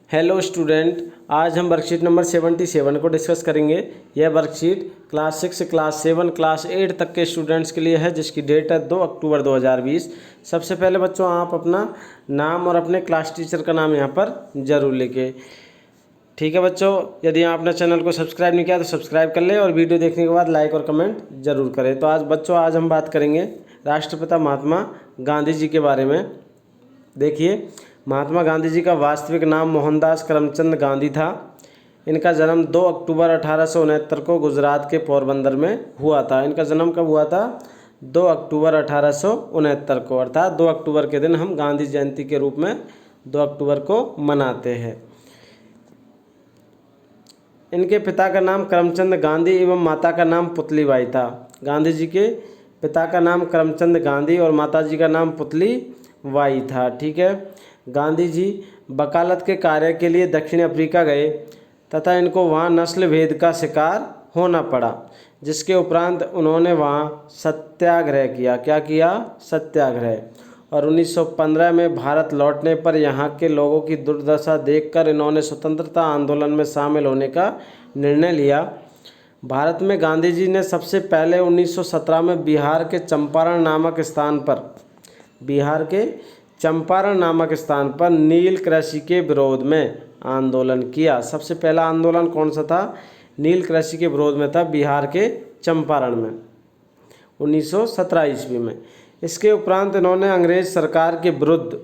Hello student, आज हम worksheet number 77 को डिस्कस करेंगे। यह वर्कशीट क्लास 6, क्लास 7, क्लास 8 तक के स्टूडेंट्स के लिए है, जिसकी डेट है 2 अक्टूबर 2020। सबसे पहले बच्चों आप अपना नाम और अपने क्लास टीचर का नाम यहाँ पर ज़रूर लिखें। ठीक है बच्चों, यदि आपने चैनल को सब्सक्राइब नहीं किया तो सब्सक्राइब कर लें और वीडियो देखने के बाद लाइक और कमेंट ज़रूर करें। तो आज हम बात करेंगे राष्ट्रपिता महात्मा गांधी जी के बारे में। देखिए, महात्मा गांधी जी का वास्तविक नाम मोहनदास करमचंद गांधी था। इनका जन्म 2 अक्टूबर 1869 को गुजरात के पोरबंदर में हुआ था। इनका जन्म कब हुआ था? 2 अक्टूबर 1869 को, अर्थात 2 अक्टूबर के दिन हम गांधी जयंती के रूप में 2 अक्टूबर को मनाते हैं। इनके पिता का नाम करमचंद गांधी एवं माता का नाम पुतली बाई था। गांधी जी के पिता का नाम करमचंद गांधी और माता जी का नाम पुतली बाई था। ठीक है। गांधी जी वकालत के कार्य के लिए दक्षिण अफ्रीका गए तथा इनको वहाँ नस्ल भेद का शिकार होना पड़ा, जिसके उपरांत उन्होंने वहाँ सत्याग्रह किया। क्या किया? सत्याग्रह। और 1915 में भारत लौटने पर यहाँ के लोगों की दुर्दशा देखकर इन्होंने स्वतंत्रता आंदोलन में शामिल होने का निर्णय लिया। भारत में गांधी जी ने सबसे पहले 1917 में बिहार के चंपारण नामक स्थान पर नील कृषि के विरोध में आंदोलन किया। सबसे पहला आंदोलन कौन सा था? नील कृषि के विरोध में था, बिहार के चंपारण में 1917 ईस्वी में। इसके उपरांत इन्होंने अंग्रेज सरकार के विरुद्ध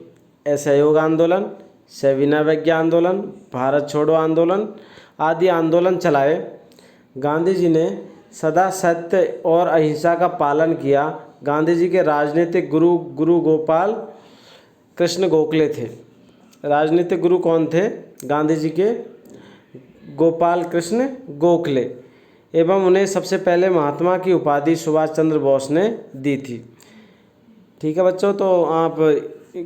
असहयोग आंदोलन, सविनय अवज्ञा आंदोलन, भारत छोड़ो आंदोलन आदि आंदोलन चलाए। गांधी जी ने सदा सत्य और अहिंसा का पालन किया। गांधी जी के राजनीतिक गुरु गोपाल कृष्ण गोखले थे। राजनीतिक गुरु कौन थे गांधी जी के? गोपाल कृष्ण गोखले। एवं उन्हें सबसे पहले महात्मा की उपाधि सुभाष चंद्र बोस ने दी थी। ठीक है बच्चों, तो आप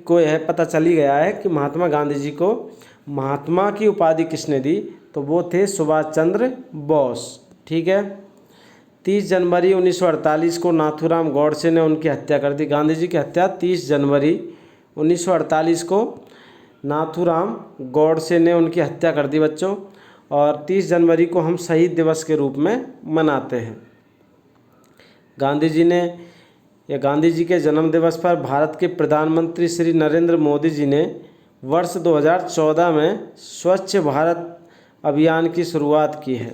को यह पता चल ही गया है कि महात्मा गांधी जी को महात्मा की उपाधि किसने दी, तो वो थे सुभाष चंद्र बोस। ठीक है। 30 जनवरी 1948 को नाथूराम गौडसे ने उनकी हत्या कर दी। गांधी जी की हत्या 30 जनवरी 1948 को नाथूराम गौडसे ने उनकी हत्या कर दी बच्चों। और 30 जनवरी को हम शहीद दिवस के रूप में मनाते हैं। गांधी जी के जन्म दिवस पर भारत के प्रधानमंत्री श्री नरेंद्र मोदी जी ने वर्ष 2014 में स्वच्छ भारत अभियान की शुरुआत की है।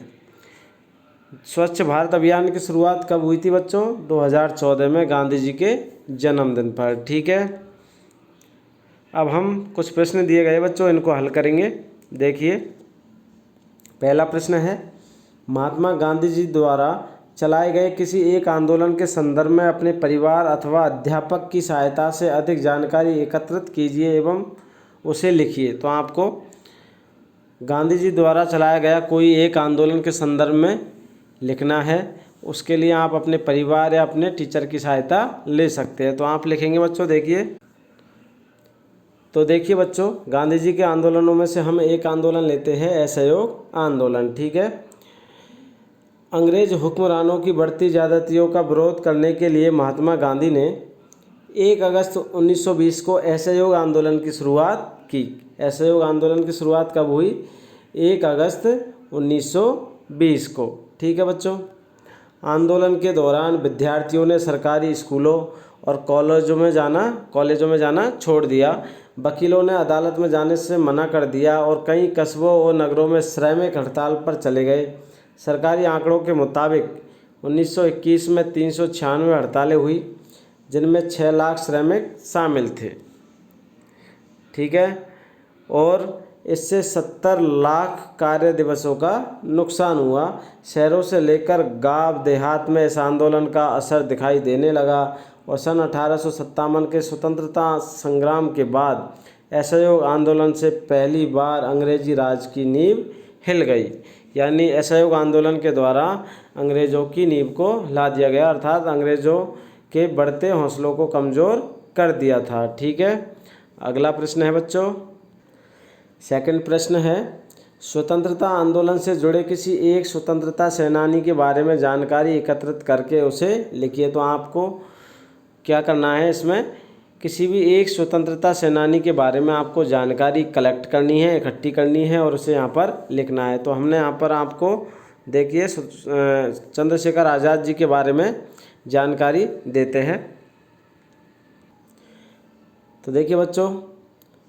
स्वच्छ भारत अभियान की शुरुआत कब हुई थी बच्चों? 2014 में, गांधी जी के जन्मदिन पर। ठीक है। अब हम कुछ प्रश्न दिए गए बच्चों, इनको हल करेंगे। देखिए, पहला प्रश्न है, महात्मा गांधी जी द्वारा चलाए गए किसी एक आंदोलन के संदर्भ में अपने परिवार अथवा अध्यापक की सहायता से अधिक जानकारी एकत्रित कीजिए एवं उसे लिखिए। तो आपको गांधी जी द्वारा चलाया गया कोई एक आंदोलन के संदर्भ में लिखना है। उसके लिए आप अपने परिवार या अपने टीचर की सहायता ले सकते हैं। तो आप लिखेंगे बच्चों। देखिए बच्चों, गांधी जी के आंदोलनों में से हम एक आंदोलन लेते हैं, असहयोग आंदोलन। ठीक है। अंग्रेज हुक्मरानों की बढ़ती ज़्यादतियों का विरोध करने के लिए महात्मा गांधी ने 1 अगस्त 1920 को असहयोग आंदोलन की शुरुआत की। असहयोग आंदोलन की शुरुआत कब हुई? 1 अगस्त 1920 को। ठीक है बच्चों। आंदोलन के दौरान विद्यार्थियों ने सरकारी स्कूलों और कॉलेजों में जाना छोड़ दिया। वकीलों ने अदालत में जाने से मना कर दिया और कई कस्बों और नगरों में श्रमिक हड़ताल पर चले गए। सरकारी आंकड़ों के मुताबिक 1921 में 396 हड़तालें हुई, जिनमें 6 लाख श्रमिक शामिल थे। ठीक है। और इससे 70 लाख कार्य दिवसों का नुकसान हुआ। शहरों से लेकर गांव देहात में इस आंदोलन का असर दिखाई देने लगा और सन 1857 के स्वतंत्रता संग्राम के बाद असहयोग आंदोलन से पहली बार अंग्रेजी राज की नींव हिल गई। यानी असहयोग आंदोलन के द्वारा अंग्रेज़ों की नींव को हिला दिया गया, अर्थात अंग्रेज़ों के बढ़ते हौसलों को कमज़ोर कर दिया था। ठीक है। अगला प्रश्न है बच्चों, सेकंड प्रश्न है, स्वतंत्रता आंदोलन से जुड़े किसी एक स्वतंत्रता सेनानी के बारे में जानकारी एकत्रित करके उसे लिखिए। तो आपको क्या करना है इसमें किसी भी एक स्वतंत्रता सेनानी के बारे में आपको जानकारी कलेक्ट करनी है, इकट्ठी करनी है और उसे यहाँ पर लिखना है। तो हमने यहाँ पर आपको देखिए चंद्रशेखर आज़ाद जी के बारे में जानकारी देते हैं। तो देखिए बच्चों,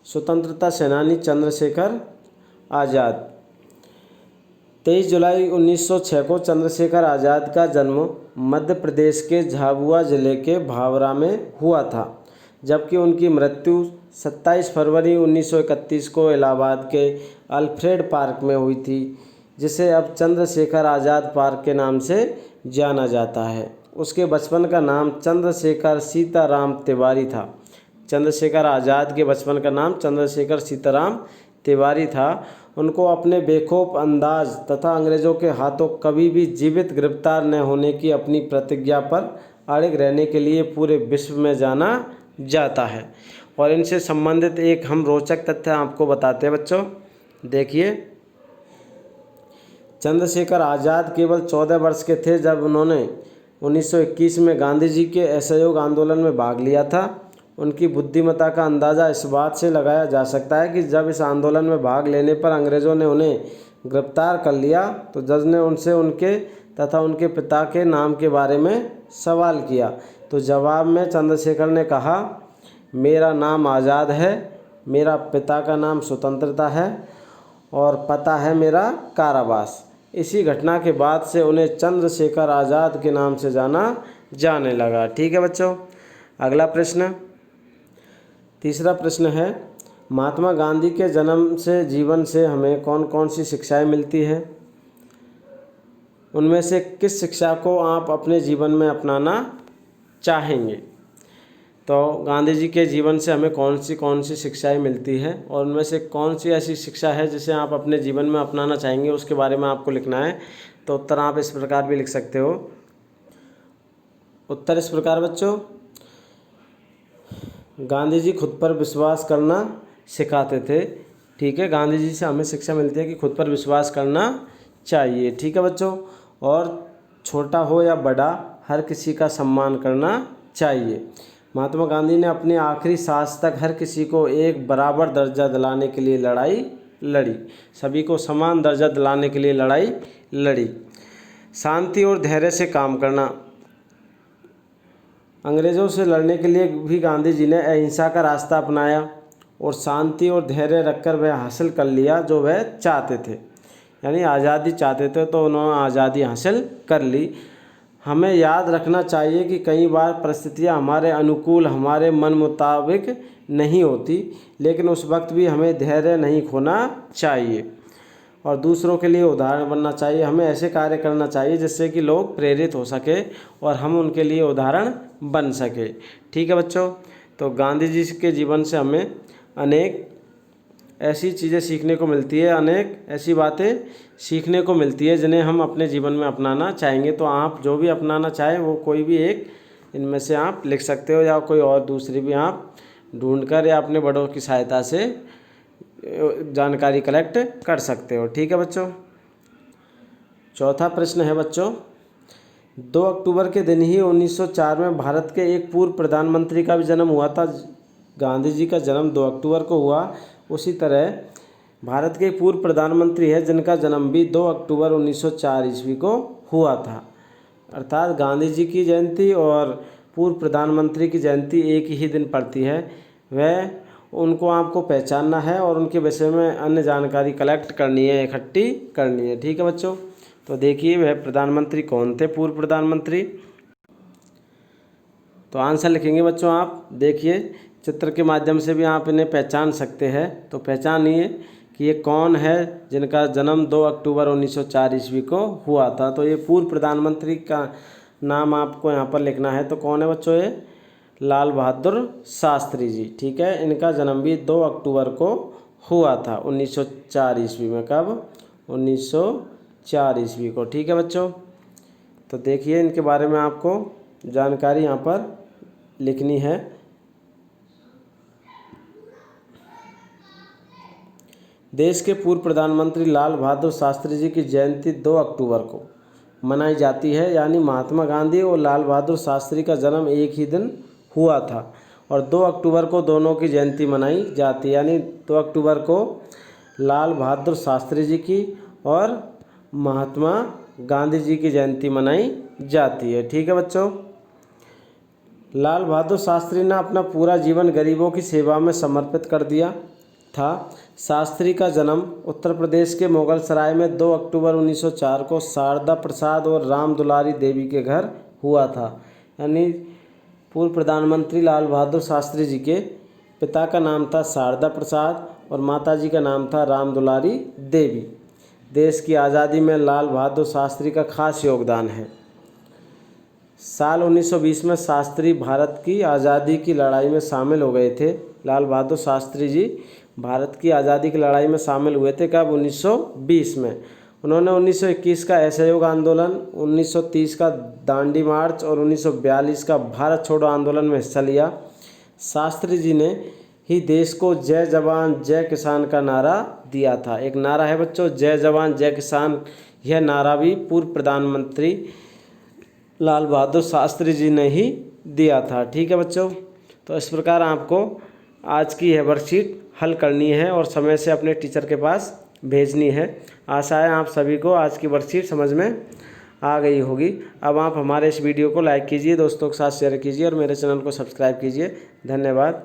स्वतंत्रता सेनानी चंद्रशेखर आज़ाद। 23 जुलाई 1906 को चंद्रशेखर आज़ाद का जन्म मध्य प्रदेश के झाबुआ जिले के भावरा में हुआ था, जबकि उनकी मृत्यु 27 फरवरी 1931 को इलाहाबाद के अल्फ्रेड पार्क में हुई थी, जिसे अब चंद्रशेखर आज़ाद पार्क के नाम से जाना जाता है। उसके बचपन का नाम चंद्रशेखर सीताराम तिवारी था। चंद्रशेखर आज़ाद के बचपन का नाम चंद्रशेखर सीताराम तिवारी था। उनको अपने बेखौफ अंदाज तथा अंग्रेज़ों के हाथों कभी भी जीवित गिरफ्तार न होने की अपनी प्रतिज्ञा पर अड़िग रहने के लिए पूरे विश्व में जाना जाता है। और इनसे संबंधित एक हम रोचक तथ्य आपको बताते हैं बच्चों। देखिए, चंद्रशेखर आज़ाद केवल 14 वर्ष के थे जब उन्होंने 1921 में गांधी जी के असहयोग आंदोलन में भाग लिया था। उनकी बुद्धिमत्ता का अंदाज़ा इस बात से लगाया जा सकता है कि जब इस आंदोलन में भाग लेने पर अंग्रेज़ों ने उन्हें गिरफ्तार कर लिया तो जज ने उनसे उनके तथा उनके पिता के नाम के बारे में सवाल किया। तो जवाब में चंद्रशेखर ने कहा, मेरा नाम आज़ाद है, मेरा पिता का नाम स्वतंत्रता है और पता है मेरा कारावास। इसी घटना के बाद से उन्हें चंद्रशेखर आज़ाद के नाम से जाना जाने लगा। ठीक है बच्चों, अगला प्रश्न, तीसरा प्रश्न है, महात्मा गांधी के जन्म से जीवन से हमें कौन कौन सी शिक्षाएं मिलती हैं? उनमें से किस शिक्षा को आप अपने जीवन में अपनाना चाहेंगे? तो गांधी जी के जीवन से हमें कौन सी शिक्षाएं मिलती हैं और उनमें से कौन सी ऐसी शिक्षा है जिसे आप अपने जीवन में अपनाना चाहेंगे, उसके बारे में आपको लिखना है। तो उत्तर आप इस प्रकार भी लिख सकते हो। उत्तर इस प्रकार बच्चों, गांधी जी खुद पर विश्वास करना सिखाते थे। ठीक है, गांधी जी से हमें शिक्षा मिलती है कि खुद पर विश्वास करना चाहिए। ठीक है बच्चों, और छोटा हो या बड़ा हर किसी का सम्मान करना चाहिए। महात्मा गांधी ने अपनी आखिरी सांस तक हर किसी को एक बराबर दर्जा दिलाने के लिए लड़ाई लड़ी, सभी को समान दर्जा दिलाने के लिए लड़ाई लड़ी। शांति और धैर्य से काम करना, अंग्रेज़ों से लड़ने के लिए भी गांधी जी ने अहिंसा का रास्ता अपनाया और शांति और धैर्य रखकर वह हासिल कर लिया जो वह चाहते थे, यानी आज़ादी चाहते थे तो उन्होंने आज़ादी हासिल कर ली। हमें याद रखना चाहिए कि कई बार परिस्थितियां हमारे अनुकूल, हमारे मन मुताबिक नहीं होती, लेकिन उस वक्त भी हमें धैर्य नहीं खोना चाहिए और दूसरों के लिए उदाहरण बनना चाहिए। हमें ऐसे कार्य करना चाहिए जिससे कि लोग प्रेरित हो सके और हम उनके लिए उदाहरण बन सके। ठीक है बच्चों, तो गांधी जी के जीवन से हमें अनेक ऐसी चीज़ें सीखने को मिलती है, अनेक ऐसी बातें सीखने को मिलती है जिन्हें हम अपने जीवन में अपनाना चाहेंगे। तो आप जो भी अपनाना चाहें वो कोई भी एक इनमें से आप लिख सकते हो या कोई और दूसरी भी आप ढूंढकर या अपने बड़ों की सहायता से जानकारी कलेक्ट कर सकते हो। ठीक है बच्चों, चौथा प्रश्न है बच्चों, 2 अक्टूबर के दिन ही 1904 में भारत के एक पूर्व प्रधानमंत्री का भी जन्म हुआ था। गांधी जी का जन्म 2 अक्टूबर को हुआ, उसी तरह भारत के पूर्व प्रधानमंत्री है जिनका जन्म भी 2 अक्टूबर 1904 ईस्वी को हुआ था। अर्थात गांधी जी की जयंती और पूर्व प्रधानमंत्री की जयंती एक ही दिन पड़ती है। वह उनको आपको पहचानना है और उनके विषय में अन्य जानकारी कलेक्ट करनी है, इकट्ठी करनी है। ठीक है बच्चों, तो देखिए वह प्रधानमंत्री कौन थे, पूर्व प्रधानमंत्री। तो आंसर लिखेंगे बच्चों आप। देखिए चित्र के माध्यम से भी आप इन्हें पहचान सकते हैं, तो पहचानिए कि ये कौन है जिनका जन्म 2 अक्टूबर 1904 ईस्वी को हुआ था। तो ये पूर्व प्रधानमंत्री का नाम आपको यहाँ पर लिखना है। तो कौन है बच्चों, ये लाल बहादुर शास्त्री जी। ठीक है, इनका जन्म भी 2 अक्टूबर को हुआ था 1904 ईस्वी में। कब? 1904 ईस्वी को। ठीक है बच्चों, तो देखिए इनके बारे में आपको जानकारी यहाँ पर लिखनी है। देश के पूर्व प्रधानमंत्री लाल बहादुर शास्त्री जी की जयंती 2 अक्टूबर को मनाई जाती है, यानी महात्मा गांधी और लाल बहादुर शास्त्री का जन्म एक ही दिन हुआ था। और 2 अक्टूबर को दोनों की जयंती मनाई जाती है, यानी 2 अक्टूबर को लाल बहादुर शास्त्री जी की और महात्मा गांधी जी की जयंती मनाई जाती है। ठीक है बच्चों। लाल बहादुर शास्त्री ने अपना पूरा जीवन गरीबों की सेवा में समर्पित कर दिया था। शास्त्री का जन्म उत्तर प्रदेश के मुगल सराय में 2 अक्टूबर 1904 को शारदा प्रसाद और राम दुलारी देवी के घर हुआ था। यानी पूर्व प्रधानमंत्री लाल बहादुर शास्त्री जी के पिता का नाम था शारदा प्रसाद और माता जी का नाम था राम दुलारी देवी। देश की आज़ादी में लाल बहादुर शास्त्री का खास योगदान है। साल 1920 में शास्त्री भारत की आज़ादी की लड़ाई में शामिल हो गए थे। लाल बहादुर शास्त्री जी भारत की आज़ादी की लड़ाई में शामिल हुए थे। कब? 1920 में। उन्होंने 1921 का असहयोग आंदोलन, 1930 का दांडी मार्च और 1942 का भारत छोड़ो आंदोलन में हिस्सा लिया। शास्त्री जी ने ही देश को जय जवान जय किसान का नारा दिया था। एक नारा है बच्चों, जय जवान जय किसान। यह नारा भी पूर्व प्रधानमंत्री लाल बहादुर शास्त्री जी ने ही दिया था। ठीक है बच्चों। तो इस प्रकार आपको आज की यह वर्कशीट हल करनी है और समय से अपने टीचर के पास भेजनी है। आशा है आप सभी को आज की वर्कशीट समझ में आ गई होगी। अब आप हमारे इस वीडियो को लाइक कीजिए, दोस्तों के साथ शेयर कीजिए और मेरे चैनल को सब्सक्राइब कीजिए। धन्यवाद।